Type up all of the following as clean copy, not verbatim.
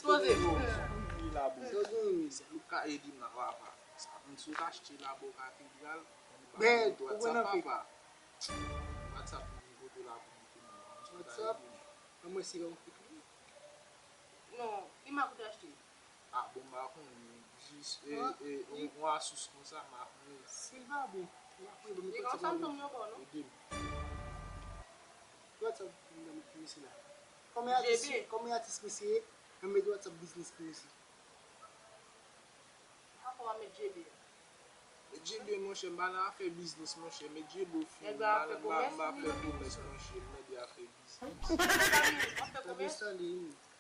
Supposé. Luka edi na wapa. Nsu ka shti la boka federal. Ben, WhatsApp. WhatsApp ni go to la WhatsApp. Vamos seguir um pouco. Non, il m'a coûté acheter. Ah, bon, bah, on assus comme ça, ma C'est là, bon. Et quand ça me tombe encore, non? WhatsApp, c'est là. Comme il y a artiste monsieur, on met WhatsApp business monsieur. Après, on va mettre GB. JB, mon cher, je fait business, mon cher, mais JB, je fait commerce, mon cher, je fait business. On fait commerce.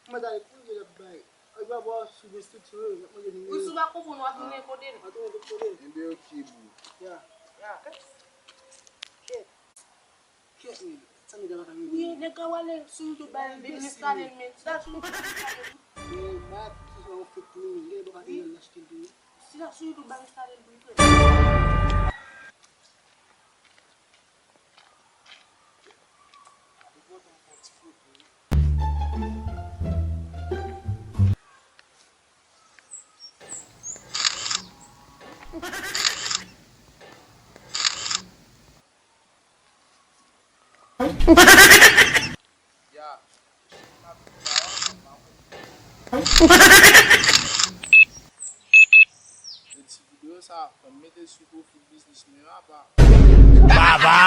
Mas daí quando ele vai, aí vai boa substituir, onde ele. O suba como não atende poder. Atende poder. Ebe o kibu. Yeah. Que ele. Sabe da vaca Oui, les gars, ouais, sur le bain, business talent, mais ça, sur le bain. Mais bah, tu vas en fait nous, les bras ils lâchent qu'il dit. Si là, sur le bain, talent, oui. Yeah. Esse vídeo ça permette de suivre business mais pas. Baba.